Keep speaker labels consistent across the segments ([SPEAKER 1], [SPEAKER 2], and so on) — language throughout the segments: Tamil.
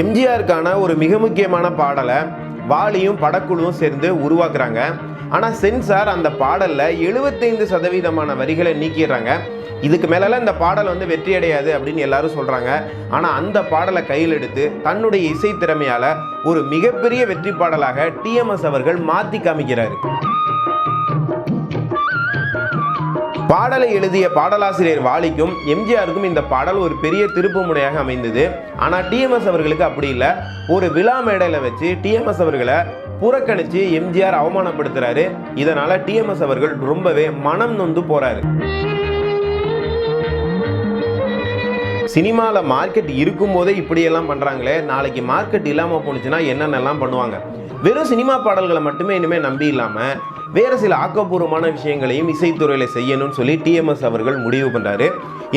[SPEAKER 1] எம்ஜிஆருக்கான ஒரு மிக முக்கியமான பாடலை வாலியும் படக்குழுவும் சேர்ந்து உருவாக்குறாங்க. ஆனால் சென்சார் அந்த பாடலில் 75% வரிகளை நீக்கிடுறாங்க. இதுக்கு மேலெல்லாம் இந்த பாடல் வெற்றி அடையாது அப்படின்னு எல்லாரும் சொல்கிறாங்க. ஆனால் அந்த பாடலை கையில் எடுத்து தன்னுடைய இசை திறமையால் ஒரு மிகப்பெரிய வெற்றி பாடலாக டிஎம்எஸ் அவர்கள் மாற்றி காமிக்கிறார். பாடலை எழுதிய பாடலாசிரியர் வாலிக்கும் எம்ஜிஆருக்கும் இந்த பாடல் ஒரு பெரிய திருப்பு முனையாக அமைந்தது. ஆனால் டிஎம்எஸ் அவர்களுக்கு அப்படி இல்லை. ஒரு விழா மேடையில் வச்சு டிஎம்எஸ் அவர்களை புறக்கணித்து எம்ஜிஆர் அவமானப்படுத்துறாரு. இதனால டிஎம்எஸ் அவர்கள் ரொம்பவே மனம் நொந்து போறாரு. சினிமாவில் மார்க்கெட் இருக்கும் போதே இப்படியெல்லாம் பண்ணுறாங்களே, நாளைக்கு மார்க்கெட் இல்லாமல் போணுச்சுன்னா என்னென்னலாம் பண்ணுவாங்க. வெறும் சினிமா பாடல்களை மட்டுமே இனிமேல் நம்பி இல்லாமல் வேறு சில ஆக்கப்பூர்வமான விஷயங்களையும் இசைத்துறையில் செய்யணும்னு சொல்லி டிஎம்எஸ் அவர்கள் முடிவு பண்ணுறாரு.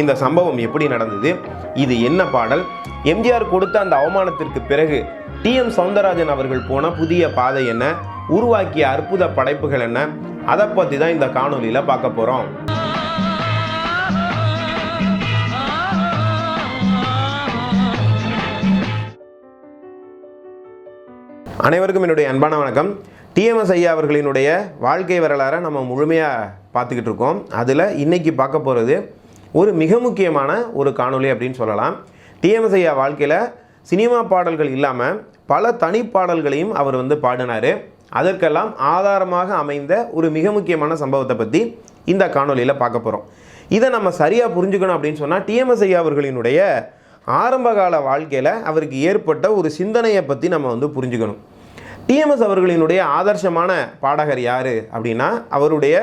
[SPEAKER 1] இந்த சம்பவம் எப்படி நடந்தது, இது என்ன பாடல், எம்ஜிஆர் கொடுத்த அந்த அவமானத்திற்கு பிறகு டிஎம் சௌந்தரராஜன் அவர்கள் போன புதிய பாதை என்ன, உருவாக்கிய அற்புத படைப்புகள் என்ன, அதை பற்றி தான் இந்த காணொலியில் பார்க்க போகிறோம். அனைவருக்கும் என்னுடைய அன்பான வணக்கம். டிஎம்எஸ் ஐயா அவர்களினுடைய வாழ்க்கை வரலாறை நம்ம முழுமையாக பார்த்துக்கிட்டு இருக்கோம். அதில் இன்றைக்கி பார்க்க போகிறது ஒரு மிக முக்கியமான ஒரு காணொலி அப்படின்னு சொல்லலாம். டிஎம்எஸ் ஐயா வாழ்க்கையில் சினிமா பாடல்கள் இல்லாமல் பல தனிப்பாடல்களையும் அவர் பாடினார். அதற்கெல்லாம் ஆதாரமாக அமைந்த ஒரு மிக முக்கியமான சம்பவத்தை பற்றி இந்த காணொலியில் பார்க்க போகிறோம். இதை நம்ம சரியாக புரிஞ்சுக்கணும் அப்படின்னு சொன்னால் டிஎம்எஸ் ஐயா அவர்களினுடைய ஆரம்பகால வாழ்க்கையில் அவருக்கு ஏற்பட்ட ஒரு சிந்தனையை பற்றி நம்ம புரிஞ்சுக்கணும். டிஎம்எஸ் அவர்களினுடைய ஆதர்சமான பாடகர் யார் அப்படின்னா, அவருடைய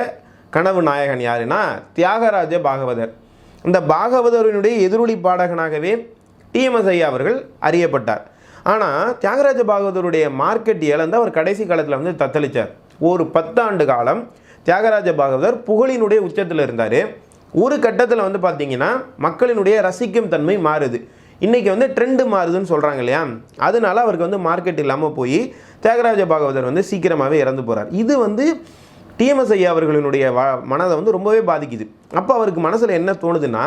[SPEAKER 1] கனவு நாயகன் யாருன்னா தியாகராஜ பாகவதர். இந்த பாகவதரினுடைய எதிரொலி பாடகனாகவே டிஎம்எஸ் ஐயா அவர்கள் அறியப்பட்டார். ஆனால் தியாகராஜ பாகவதருடைய மார்க்கெட் இழந்து அவர் கடைசி காலத்தில் தத்தளித்தார். ஒரு 10 ஆண்டு காலம் தியாகராஜ பாகவதர் புகழினுடைய உச்சத்தில் இருந்தார். ஒரு கட்டத்தில் பார்த்தீங்கன்னா மக்களினுடைய ரசிக்கும் தன்மை மாறுது. இன்றைக்கி ட்ரெண்டு மாறுதுன்னு சொல்கிறாங்க இல்லையா, அதனால அவருக்கு மார்க்கெட் இல்லாமல் போய் தியாகராஜ பாகவதர் சீக்கிரமாகவே இறந்து போகிறார். இது டிஎம்எஸ் ஐயா அவர்களினுடைய மனதை ரொம்பவே பாதிக்குது. அப்போ அவருக்கு மனசில் என்ன தோணுதுன்னா,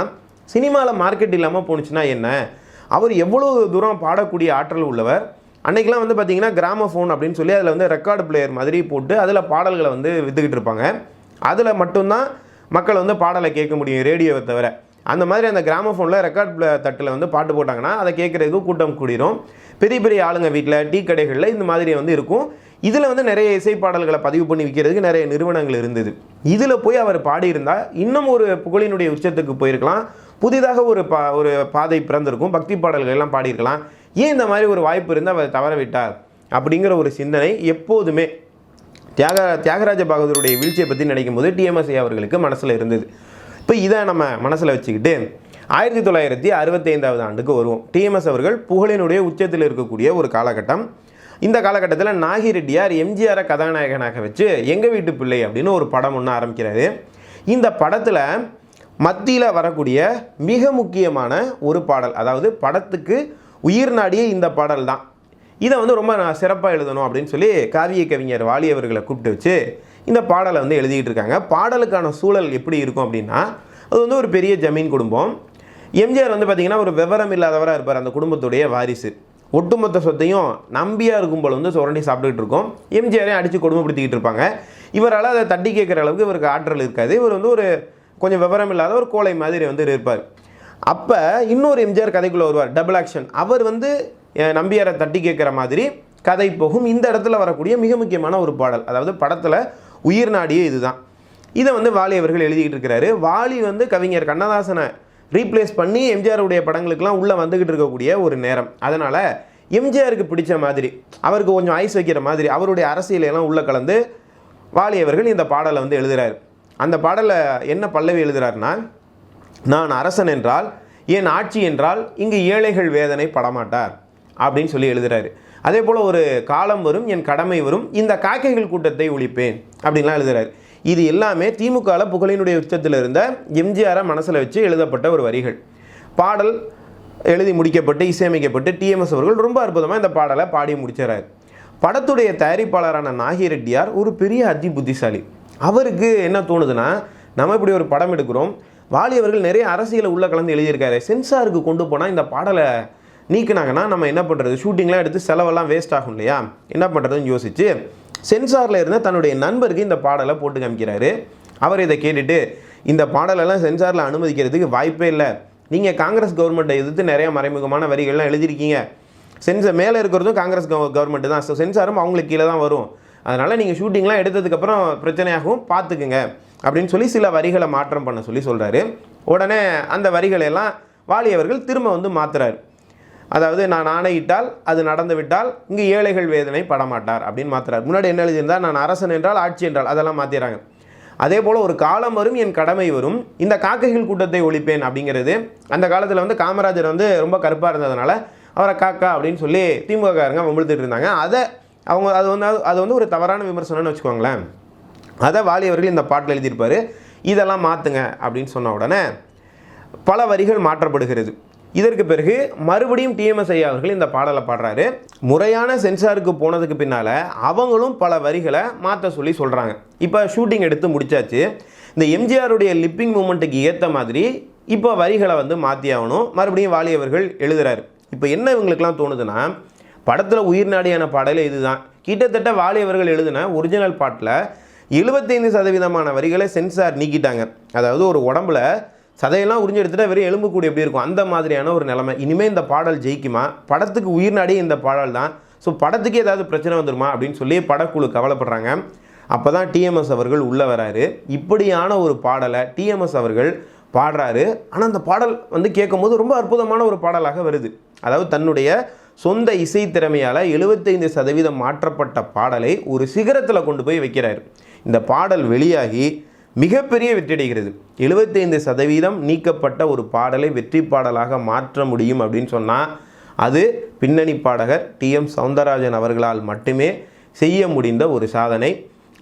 [SPEAKER 1] சினிமாவில் மார்க்கெட் இல்லாமல் போணுச்சுன்னா என்ன, அவர் எவ்வளோ தூரம் பாடக்கூடிய ஆற்றல் உள்ளவர். அன்றைக்கெலாம் பார்த்திங்கன்னா கிராமஃபோன் அப்படின்னு சொல்லி அதில் ரெக்கார்டு பிளேயர் மாதிரி போட்டு அதில் பாடல்களை விற்றுக்கிட்டு இருப்பாங்க. அதில் மட்டும்தான் மக்கள் பாடலை கேட்க முடியும், ரேடியோவை தவிர. அந்த மாதிரி அந்த கிராமஃபோனில் ரெக்கார்ட் தட்டில் பாட்டு போட்டாங்கன்னா அதை கேட்குறதுக்கு கூட்டம் கூடிரும். பெரிய பெரிய ஆளுங்க வீட்டில், டீ கடைகளில் இந்த மாதிரி இருக்கும். இதில் நிறைய இசை பாடல்களை பதிவு பண்ணி விற்கிறதுக்கு நிறைய நிறுவனங்கள் இருந்தது. இதில் போய் அவர் பாடியிருந்தால் இன்னும் ஒரு புகழினுடைய உச்சத்துக்கு போயிருக்கலாம். புதிதாக ஒரு பாதை பிறந்திருக்கும், பக்தி பாடல்கள் எல்லாம் பாடியிருக்கலாம். ஏன் இந்த மாதிரி ஒரு வாய்ப்பு இருந்தால் அவர் தவற விட்டார் அப்படிங்கிற ஒரு சிந்தனை எப்போதுமே தியாகராஜ பாகவதருடைய வீழ்ச்சியை பற்றி நினைக்கும் போது டிஎம்எஸ் ஐயா அவர்களுக்கு மனசில் இருந்தது. இப்போ இதை நம்ம மனசில் வச்சுக்கிட்டு 1965 ஆண்டுக்கு வருவோம். டிஎம்எஸ் அவர்கள் புகழினுடைய உச்சத்தில் இருக்கக்கூடிய ஒரு காலகட்டம். இந்த காலகட்டத்தில் நாகி ரெட்டியார் எம்ஜிஆரை கதாநாயகனாக வச்சு எங்கள் வீட்டு பிள்ளை அப்படின்னு ஒரு படம் ஒன்று ஆரம்பிக்கிறாரு. இந்த படத்தில் மத்தியில் வரக்கூடிய மிக முக்கியமான ஒரு பாடல், அதாவது படத்துக்கு உயிர் நாடிய இந்த பாடல் தான். இதை ரொம்ப சிறப்பாக எழுதணும் அப்படின்னு சொல்லி காவிய கவிஞர் வாலி அவர்களை கூப்பிட்டு வச்சு இந்த பாடலை எழுதிக்கிட்டு இருக்காங்க. பாடலுக்கான சூழல் எப்படி இருக்கும் அப்படின்னா, அது ஒரு பெரிய ஜமீன் குடும்பம். எம்ஜிஆர் பார்த்திங்கன்னா ஒரு விவரம் இல்லாதவராக இருப்பார். அந்த குடும்பத்துடைய வாரிசு. ஒட்டுமொத்த சொத்தையும் நம்பியாக இருக்கும் போல் சுரண்டி சாப்பிட்டுக்கிட்டு இருக்கோம். எம்ஜிஆரையும் அடித்து கொடுமைப்படுத்திக்கிட்டு இருப்பாங்க. இவரால் அதை தட்டி கேட்குற அளவுக்கு இவருக்கு ஆற்றல் இருக்காது. இவர் ஒரு கொஞ்சம் விவரம் இல்லாத ஒரு கோலை மாதிரி இருப்பார். அப்போ இன்னொரு எம்ஜிஆர் கதைக்குள்ளே வருவார், டபுள் ஆக்ஷன். அவர் நம்பியாரை தட்டி கேட்குற மாதிரி கதை போகும். இந்த இடத்துல வரக்கூடிய மிக முக்கியமான ஒரு பாடல், அதாவது படத்தில் உயிர் நாடியே இதுதான். இதை வாலி அவர்கள் எழுதிக்கிட்டு இருக்கிறாரு. வாலி கவிஞர் கண்ணதாசனை ரீப்ளேஸ் பண்ணி எம்ஜிஆருடைய படங்களுக்கெல்லாம் உள்ளே வந்துக்கிட்டு இருக்கக்கூடிய ஒரு நேரம். அதனால் எம்ஜிஆருக்கு பிடிச்ச மாதிரி, அவருக்கு கொஞ்சம் ஐஸ் வைக்கிற மாதிரி அவருடைய அரசியலையெல்லாம் உள்ளே கலந்து வாலி அவர்கள் இந்த பாடலை எழுதுகிறார். அந்த பாடலை என்ன பல்லவி எழுதுகிறாருன்னா, நான் அரசன் என்றால், என் ஆட்சி என்றால் இங்கு ஏழைகள் வேதனை படமாட்டார் அப்படின்னு சொல்லி எழுதுகிறாரு. அதே போல் ஒரு காலம் வரும், என் கடமை வரும், இந்த காக்கைகள் கூட்டத்தை ஒழிப்பேன் அப்படின்லாம் எழுதுகிறாரு. இது எல்லாமே திமுகவில் புகழினுடைய உச்சத்தில் இருந்த எம்ஜிஆரை மனசில் வச்சு எழுதப்பட்ட ஒரு வரிகள். பாடல் எழுதி முடிக்கப்பட்டு இசையமைக்கப்பட்டு டிஎம்எஸ் அவர்கள் ரொம்ப அற்புதமாக இந்த பாடலை பாடி முடிச்சிடறாரு. படத்துடைய தயாரிப்பாளரான நாகி ரெட்டியார் ஒரு பெரிய அதி புத்திசாலி. அவருக்கு என்ன தோணுதுன்னா, நம்ம இப்படி ஒரு படம் எடுக்கிறோம், வாலி அவர்கள் நிறைய அரசியலை உள்ளே கலந்து எழுதியிருக்காரு, சென்சாருக்கு கொண்டு போனால் இந்த பாடலை நீக்கினாங்கன்னா நம்ம என்ன பண்ணுறது, ஷூட்டிங்லாம் எடுத்து செலவெல்லாம் வேஸ்ட் ஆகும் இல்லையா, என்ன பண்ணுறதுன்னு யோசிச்சு சென்சாரில் இருந்த தன்னுடைய நண்பருக்கு இந்த பாடலை போட்டு காமிக்கிறாரு. அவர் இதை கேட்டுட்டு, இந்த பாடலெல்லாம் சென்சாரில் அனுமதிக்கிறதுக்கு வாய்ப்பே இல்லை, நீங்கள் காங்கிரஸ் கவர்மெண்ட்டை எதிர்த்து நிறைய மறைமுகமான வரிகள்லாம் எழுதியிருக்கீங்க, மேலே இருக்கிறதும் காங்கிரஸ் கவர்மெண்ட்டு தான், ஸோ சென்சாரும் அவங்களுக்கு கீழே தான் வரும், அதனால் நீங்கள் ஷூட்டிங்லாம் எடுத்ததுக்கப்புறம் பிரச்சனையாகவும் பார்த்துக்குங்க அப்படின்னு சொல்லி சில வரிகளை மாற்றம் பண்ண சொல்கிறாரு. உடனே அந்த வரிகளெல்லாம் வாலி அவர்கள் திரும்ப வந்து மாற்றுறாரு. அதாவது, நான் ஆணையிட்டால் அது நடந்து விட்டால் இங்கு ஏழைகள் வேதனை படமாட்டார் அப்படின்னு மாற்றுறாரு. முன்னாடி என்ன எழுதியிருந்தால், நான் அரசன் என்றால் ஆட்சி என்றால், அதெல்லாம் மாற்றிடுறாங்க. அதே போல் ஒரு காலம் வரும் என் கடமை வரும், இந்த காக்கைகள் கூட்டத்தை ஒழிப்பேன் அப்படிங்கிறது, அந்த காலத்தில் வந்து காமராஜர் வந்து ரொம்ப கருப்பாக இருந்ததுனால அவரை காக்கா அப்படின்னு சொல்லி திமுககாரங்க வம்பிழுத்துட்டு இருந்தாங்க. அது வந்து ஒரு தவறான விமர்சனம்னு வச்சுக்கோங்களேன். அதை வாலி அவர்கள் இந்த பாட்டில் எழுதியிருப்பார். இதெல்லாம் மாற்றுங்க அப்படின்னு சொன்ன உடனே பல வரிகள் மாற்றப்படுகிறது. இதற்கு பிறகு மறுபடியும் டிஎம்எஸ் ஐயா அவர்கள் இந்த பாடலை பாடுறாரு. முறையான சென்சாருக்கு போனதுக்கு பின்னால் அவங்களும் பல வரிகளை மாற்ற சொல்கிறாங்க. இப்போ ஷூட்டிங் எடுத்து முடிச்சாச்சு. இந்த எம்ஜிஆருடைய லிப்பிங் மூமெண்ட்டுக்கு ஏற்ற மாதிரி இப்போ வரிகளை வந்து மாற்றி ஆகணும். மறுபடியும் வாலி அவர்கள் எழுதுறாரு. இப்போ என்ன இவங்களுக்குலாம் தோணுதுன்னா, படத்தில் உயிர் நாடியான பாடலே இதுதான். கிட்டத்தட்ட வாலி அவர்கள் எழுதின ஒரிஜினல் பாட்டில் 75% வரிகளை சென்சார் நீக்கிட்டாங்க. அதாவது ஒரு உடம்புல சதையெல்லாம் உறிஞ்சு எடுத்துகிட்டா வெறும் எலும்பு கூடி எப்படி இருக்கும், அந்த மாதிரியான ஒரு நிலைமை. இனிமேல் இந்த பாடல் ஜெயிக்குமா, படத்துக்கு உயிர் நாடி இந்த பாடல் தான், ஸோ படத்துக்கே ஏதாவது பிரச்சனை வந்துடுமா அப்படின்னு சொல்லி படக்குழு கவலைப்படுறாங்க. அப்போ தான் டிஎம்எஸ் அவர்கள் உள்ளே வராரு. இப்படியான ஒரு பாடலை டிஎம்எஸ் அவர்கள் பாடுறாரு. ஆனால் அந்த பாடல் வந்து கேட்கும் போது ரொம்ப அற்புதமான ஒரு பாடலாக வருது. அதாவது தன்னுடைய சொந்த இசை திறமையால் 75% மாற்றப்பட்ட பாடலை ஒரு சிகரத்தில் கொண்டு போய் வைக்கிறார். இந்த பாடல் வெளியாகி மிகப்பெரிய வெற்றியடைகிறது. 75% நீக்கப்பட்ட ஒரு பாடலை வெற்றி பாடலாக மாற்ற முடியும் அப்படின்னு சொன்னால் அது பின்னணி பாடகர் டிஎம் சௌந்தரராஜன் அவர்களால் மட்டுமே செய்ய முடிந்த ஒரு சாதனை.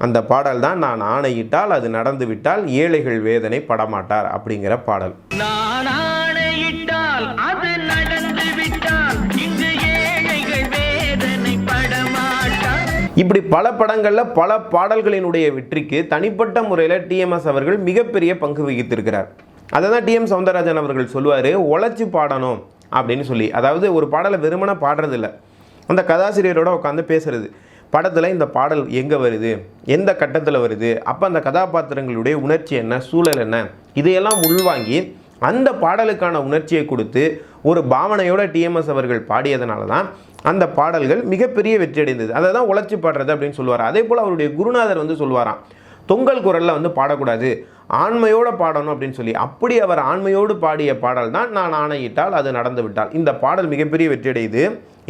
[SPEAKER 1] அந்த பாடல் தான் நான் ஆணையிட்டால் அது நடந்து விட்டால் ஏழைகள் வேதனை படமாட்டார் அப்படிங்கிற பாடல். நான் ஆணையிட்டால் அது நடந்து விட்டால் இங்கு ஏழைகள் வேதனை படமாட்டார். இப்படி பல படங்களில் பல பாடல்களினுடைய வெற்றிக்கு தனிப்பட்ட முறையில் டிஎம்எஸ் அவர்கள் மிகப்பெரிய பங்கு வகித்திருக்கிறார். அதை தான் டிஎம் சௌந்தரராஜன் அவர்கள் சொல்லுவார், உழைச்சி பாடணும் அப்படின்னு சொல்லி. அதாவது ஒரு பாடலை வெறுமனை பாடுறதில்லை, அந்த கதாசிரியரோட உட்காந்து பேசுறது. படத்தில் இந்த பாடல் எங்கே வருது, எந்த கட்டத்தில் வருது, அப்போ அந்த கதாபாத்திரங்களுடைய உணர்ச்சி என்ன, சூழல் என்ன, இதையெல்லாம் உள்வாங்கி அந்த பாடலுக்கான உணர்ச்சியை கொடுத்து ஒரு பாவனையோட டிஎம்எஸ் அவர்கள் பாடியதனால தான் அந்த பாடல்கள் மிகப்பெரிய வெற்றி அடைந்தது. அதை தான் உழைச்சி பாடுறது அப்படின்னு சொல்லுவார். அதே போல் அவருடைய குருநாதர் வந்து சொல்லுவாராம், தொங்கல் குரலில் வந்து பாடக்கூடாது, ஆண்மையோடு பாடணும் அப்படின்னு சொல்லி. அப்படி அவர் ஆண்மையோடு பாடிய பாடல் தான் நான் ஆணையிட்டால் அது நடந்து விட்டால். இந்த பாடல் மிகப்பெரிய வெற்றி அடையுது.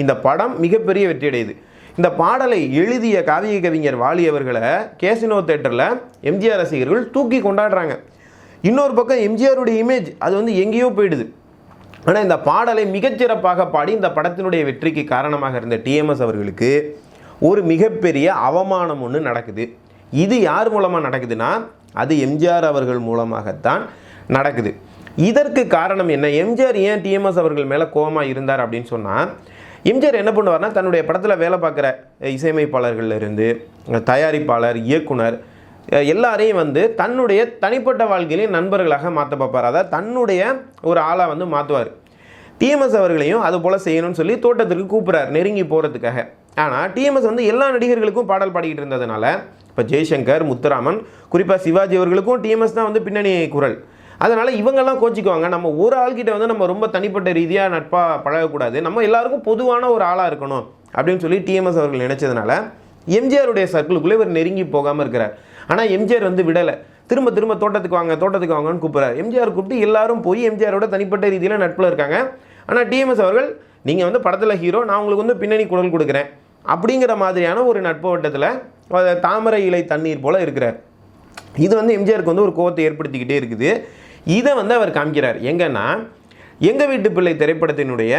[SPEAKER 1] இந்த படம் மிகப்பெரிய வெற்றி அடையுது. இந்த பாடலை எழுதிய காவிய கவிஞர் வாலி அவர்களை கேசினோ தேட்டரில் எம்ஜிஆர் ரசிகர்கள் தூக்கி கொண்டாடுறாங்க. இன்னொரு பக்கம் எம்ஜிஆருடைய இமேஜ் அது வந்து எங்கேயோ போயிடுது. ஆனால் இந்த பாடலை மிகச்சிறப்பாக பாடி இந்த படத்தினுடைய வெற்றிக்கு காரணமாக இருந்த டிஎம்எஸ் அவர்களுக்கு ஒரு மிகப்பெரிய அவமானம் ஒன்று நடக்குது. இது யார் மூலமாக நடக்குதுன்னா அது எம்ஜிஆர் அவர்கள் மூலமாகத்தான் நடக்குது. இதற்கு காரணம் என்ன, எம்ஜிஆர் ஏன் டிஎம்எஸ் அவர்கள் மேலே கோபமாக இருந்தார் அப்படின்னு சொன்னால், எம்ஜிஆர் என்ன பண்ணுவார்னா தன்னுடைய படத்தில் வேலை பார்க்குற இசையமைப்பாளர்களிலிருந்து தயாரிப்பாளர், இயக்குனர் எல்லாரையும் வந்து தன்னுடைய தனிப்பட்ட வாழ்க்கையிலையும் நண்பர்களாக மாற்ற பார்ப்பார். அதாவது தன்னுடைய ஒரு ஆளாக வந்து மாற்றுவார். டிஎம்எஸ் அவர்களையும் அது போல் செய்யணும்னு சொல்லி தோட்டத்திற்கு கூப்பிட்றாரு நெருங்கி போகிறதுக்காக. ஆனால் டிஎம்எஸ் வந்து எல்லா நடிகர்களுக்கும் பாடல் பாடிக்கிட்டு இருந்ததுனால, இப்போ ஜெய்சங்கர், முத்துராமன், குறிப்பாக சிவாஜி அவர்களுக்கும் டிஎம்எஸ் தான் வந்து பின்னணி குரல். அதனால் இவங்கெல்லாம் கோச்சிக்குவாங்க, நம்ம ஒரு ஆள்கிட்ட வந்து நம்ம ரொம்ப தனிப்பட்ட ரீதியாக நட்பாக பழகக்கூடாது, நம்ம எல்லாருக்கும் பொதுவான ஒரு ஆளாக இருக்கணும் அப்படின்னு சொல்லி டிஎம்எஸ் அவர்கள் நினச்சதுனால எம்ஜிஆருடைய சர்க்கிளுக்குள்ளே இவர் நெருங்கி போகாமல் இருக்கிறார். ஆனால் எம்ஜிஆர் வந்து விடலை, திரும்ப திரும்ப தோட்டத்துக்கு வாங்கன்னு கூப்பிட்றாரு. எம்ஜிஆர் கூப்பிட்டு எல்லாரும் போய் எம்ஜிஆரோட தனிப்பட்ட ரீதியில் நட்பில் இருக்காங்க. ஆனால் டிஎம்எஸ் அவர்கள், நீங்கள் வந்து படத்தில் ஹீரோ, நான் உங்களுக்கு வந்து பின்னணி குரல் கொடுக்குறேன் அப்படிங்கிற மாதிரியான ஒரு நட்பு வட்டத்தில் தாமரை இலை தண்ணீர் போல் இருக்கிறார். இது வந்து எம்ஜிஆருக்கு வந்து ஒரு கோபத்தை ஏற்படுத்திக்கிட்டே இருக்குது. இதை வந்து அவர் காமிக்கிறார். எங்கன்னா, எங்கள் வீட்டு பிள்ளை திரைப்படத்தினுடைய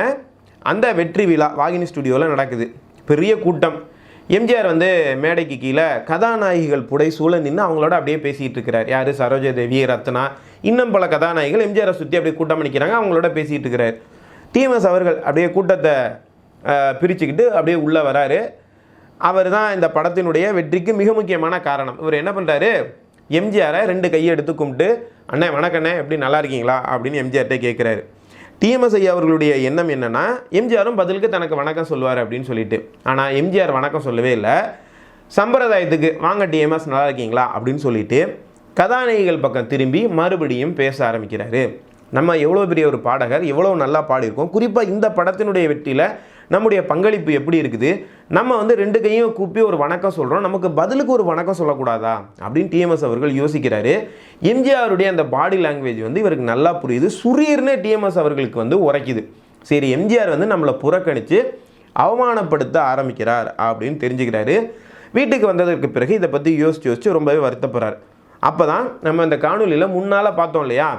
[SPEAKER 1] அந்த வெற்றி விழா வாகினி ஸ்டுடியோவில் நடக்குது. பெரிய கூட்டம். எம்ஜிஆர் வந்து மேடைக்கு கீழே கதாநாயகிகள் புடை சூழ நின்று அவங்களோட அப்படியே பேசிகிட்டு இருக்கிறார். யார், சரோஜாதேவி, ரத்னா, இன்னும் பல கதாநாயகிகள் எம்ஜிஆரை சுற்றி அப்படியே கூட்டம் பண்ணிக்கிறாங்க, அவங்களோட பேசிகிட்டு இருக்கிறார். டிஎம்எஸ் அவர்கள் அப்படியே கூட்டத்தை பிரிச்சுக்கிட்டு அப்படியே உள்ளே வராரு. அவர் தான் இந்த படத்தினுடைய வெற்றிக்கு மிக முக்கியமான காரணம். இவர் என்ன பண்ணுறாரு, எம்ஜிஆரை 2 கையை எடுத்து கும்பிட்டு, அண்ணே வணக்கண்ணே எப்படி நல்லா இருக்கீங்களா அப்படின்னு எம்ஜிஆர்கிட்ட கேட்குறாரு. டிஎம்எஸ் ஐயா அவர்களுடைய எண்ணம் என்னென்னா எம்ஜிஆரும் பதிலுக்கு தனக்கு வணக்கம் சொல்லுவார் அப்படின்னு சொல்லிட்டு. ஆனால் எம்ஜிஆர் வணக்கம் சொல்லவே இல்லை. சம்பிரதாயத்துக்கு வாங்க டிஎம்எஸ் நல்லா இருக்கீங்களா அப்படின்னு சொல்லிட்டு கதாநாயகிகள் பக்கம் திரும்பி மறுபடியும் பேச ஆரம்பிக்கிறாரு. நம்ம எவ்வளோ பெரிய ஒரு பாடகர், எவ்வளோ நல்லா பாடியிருக்கோம், குறிப்பாக இந்த படத்தினுடைய வெற்றியில் நம்முடைய பங்களிப்பு எப்படி இருக்குது, நம்ம ரெண்டு கையும் கூப்பி ஒரு வணக்கம் சொல்கிறோம், நமக்கு பதிலுக்கு ஒரு வணக்கம் சொல்லக்கூடாதா அப்படின்னு டிஎம்எஸ் அவர்கள் யோசிக்கிறாரு. எம்ஜிஆருடைய அந்த பாடி லாங்குவேஜ் இவருக்கு நல்லா புரியுது. சுரீர்னு டிஎம்எஸ் அவர்களுக்கு உரைக்குது. சரி, எம்ஜிஆர் நம்மளை புறக்கணித்து அவமானப்படுத்த ஆரம்பிக்கிறார் அப்படின்னு தெரிஞ்சுக்கிறாரு. வீட்டுக்கு வந்ததற்கு பிறகு இதை பற்றி யோசித்து ரொம்பவே வருத்தப்படுறார். அப்போ தான் நம்ம இந்த காணொலியில் முன்னால் பார்த்தோம் இல்லையா,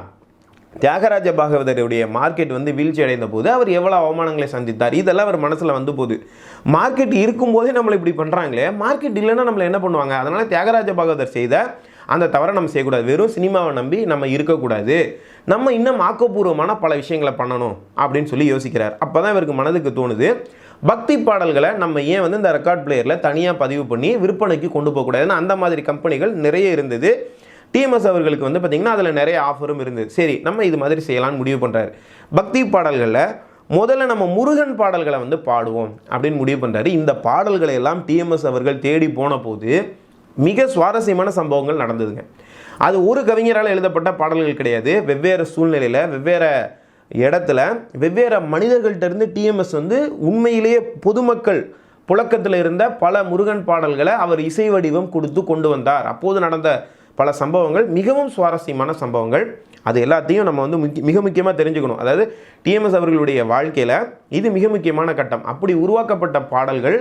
[SPEAKER 1] தியாகராஜ பாகவதருடைய மார்க்கெட் வீழ்ச்சி அடைந்த போது அவர் எவ்வளோ அவமானங்களை சந்தித்தார், இதெல்லாம் அவர் மனசில் போகுது. மார்க்கெட் இருக்கும்போதே நம்மளை இப்படி பண்ணுறாங்களே, மார்க்கெட் இல்லைன்னா நம்மளை என்ன பண்ணுவாங்க, அதனால் தியாகராஜ பாகவதர் செய்த அந்த தவறை நம்ம செய்யக்கூடாது, வெறும் சினிமாவை நம்பி நம்ம இருக்கக்கூடாது, நம்ம இன்னும் ஆக்கப்பூர்வமான பல விஷயங்களை பண்ணணும் அப்படின்னு சொல்லி யோசிக்கிறார். அப்போ தான் இவருக்கு மனதுக்கு தோணுது, பக்தி பாடல்களை நம்ம ஏன் இந்த ரெக்கார்ட் பிளேயரில் தனியாக பதிவு பண்ணி விற்பனைக்கு கொண்டு போகக்கூடாதுன்னு. அந்த மாதிரி கம்பெனிகள் நிறைய இருந்தது. டிஎம்எஸ் அவர்களுக்கு பார்த்திங்கன்னா அதில் நிறைய ஆஃபரும் இருந்தது. சரி, நம்ம இது மாதிரி செய்யலான்னு முடிவு பண்ணுறாரு. பக்தி பாடல்களில் முதல்ல நம்ம முருகன் பாடல்களை பாடுவோம் அப்படின்னு முடிவு பண்ணுறாரு. இந்த பாடல்களை எல்லாம் டிஎம்எஸ் அவர்கள் தேடி போன போது மிக சுவாரஸ்யமான சம்பவங்கள் நடந்ததுங்க. அது ஒரு கவிஞரால் எழுதப்பட்ட பாடல்கள் கிடையாது. வெவ்வேறு சூழ்நிலையில், வெவ்வேறு இடத்துல, வெவ்வேறு மனிதர்கள்ட்ட டிஎம்எஸ் உண்மையிலேயே பொதுமக்கள் புழக்கத்தில் இருந்த பல முருகன் பாடல்களை அவர் இசை வடிவம் கொடுத்து கொண்டு வந்தார். அப்போது நடந்த பல சம்பவங்கள் மிகவும் சுவாரஸ்யமான சம்பவங்கள். அது எல்லாத்தையும் நம்ம மிக முக்கியமாக தெரிஞ்சுக்கணும். அதாவது டிஎம்எஸ் அவர்களுடைய வாழ்க்கையில் இது மிக முக்கியமான கட்டம். அப்படி உருவாக்கப்பட்ட பாடல்கள்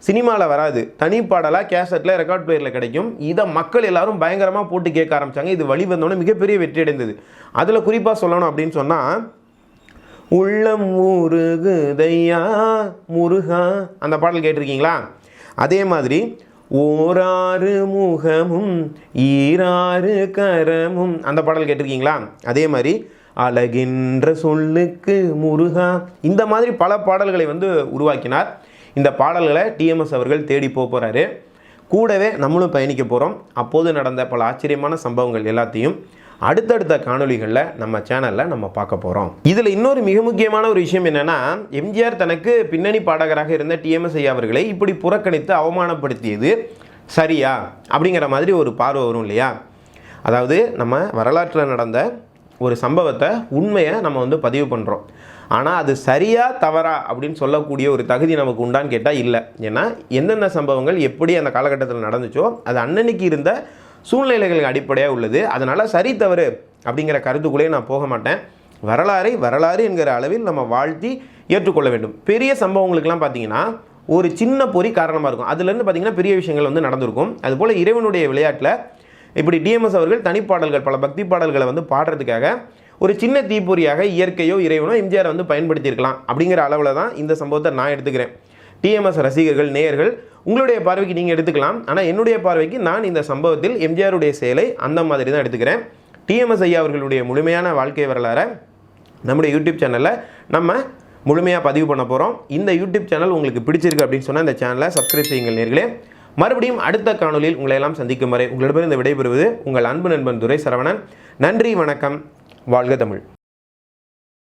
[SPEAKER 1] சினிமாவில் வராது, தனி பாடலாக கேசட்டில் ரெக்கார்ட் பிளேயரில் கிடைக்கும். இதை மக்கள் எல்லாரும் பயங்கரமாக போட்டு கேட்க ஆரம்பித்தாங்க. இது வெளிவந்தோடனே மிகப்பெரிய வெற்றி அடைந்தது. அதில் குறிப்பாக சொல்லணும் அப்படின்னு சொன்னால், உள்ளம் முருகுதையா முருகா அந்த பாடல் கேட்டிருக்கீங்களா? அதே மாதிரி ஓராறு முகமும் ஈராறு கரமும் அந்த பாடல் கேட்டிருக்கீங்களா? அதே மாதிரி அழகின்ற சொல்லுக்கு முருகா, இந்த மாதிரி பல பாடல்களை உருவாக்கினார். இந்த பாடல்களை டிஎம்எஸ் அவர்கள் தேடி போகிறாரு. கூடவே நம்மளும் பயணிக்க போகிறோம். அப்போது நடந்த பல ஆச்சரியமான சம்பவங்கள் எல்லாத்தையும் அடுத்தடுத்த காணொலிகளில் நம்ம சேனலில் நம்ம பார்க்க போகிறோம். இதில் இன்னொரு மிக முக்கியமான ஒரு விஷயம் என்னென்னா, எம்ஜிஆர் தனக்கு பின்னணி பாடகராக இருந்த டிஎம்எஸ் ஐயா அவர்களை இப்படி புறக்கணித்து அவமானப்படுத்தியது சரியா அப்படிங்கிற மாதிரி ஒரு பார்வை வரும் இல்லையா? அதாவது நம்ம வரலாற்றில் நடந்த ஒரு சம்பவத்தை, உண்மையை நம்ம பதிவு பண்ணுறோம். ஆனால் அது சரியா தவறா அப்படின்னு சொல்லக்கூடிய ஒரு தகுதி நமக்கு உண்டான்னு கேட்டால் இல்லை. ஏன்னா எந்தெந்த சம்பவங்கள் எப்படி அந்த காலகட்டத்தில் நடந்துச்சோ அது அன்னன்னைக்கு இருந்த சூழ்நிலைகளுக்கு அடிப்படையாக உள்ளது. அதனால் சரி தவறு அப்படிங்கிற கருத்துக்குள்ளே நான் போக மாட்டேன். வரலாறு என்கிற அளவில் நம்ம வாழ்த்தி ஏற்றுக்கொள்ள வேண்டும். பெரிய சம்பவங்களுக்கெல்லாம் பார்த்திங்கன்னா ஒரு சின்ன பொறி காரணமாக இருக்கும். அதுலேருந்து பார்த்திங்கன்னா பெரிய விஷயங்கள் நடந்திருக்கும். அதுபோல் இறைவனுடைய விளையாட்டில் இப்படி டிஎம்எஸ் அவர்கள் தனிப்பாடல்கள், பல பக்தி பாடல்களை பாடுறதுக்காக ஒரு சின்ன தீப்பொறியாக இயற்கையோ இறைவனோ எம்ஜிஆர் பயன்படுத்தியிருக்கலாம் அப்படிங்கிற அளவில் தான் இந்த சம்பவத்தை நான் எடுத்துக்கிறேன். டிஎம்எஸ் ரசிகர்கள், நேயர்கள், உங்களுடைய பார்வைக்கு நீங்கள் எடுத்துக்கலாம். ஆனால் என்னுடைய பார்வைக்கு நான் இந்த சம்பவத்தில் எம்ஜிஆருடைய செயலை அந்த மாதிரி தான் எடுத்துக்கிறேன். டிஎம்எஸ் ஐயா அவர்களுடைய முழுமையான வாழ்க்கை வரலாறை நம்முடைய யூடியூப் சேனலில் நம்ம முழுமையாக பதிவு பண்ண போகிறோம். இந்த யூடியூப் சேனல் உங்களுக்கு பிடிச்சிருக்கு அப்படின்னு சொன்னால் இந்த சேனலை சப்ஸ்கிரைப் செய்யுங்கள் நேயர்களே. மறுபடியும் அடுத்த காணொலியில் உங்களை எல்லாம் சந்திக்கும் வரை உங்களிடமிருந்து விடைபெறுவது உங்கள் அன்பு நண்பன் துரை சரவணன். நன்றி, வணக்கம், வாழ்க தமிழ்.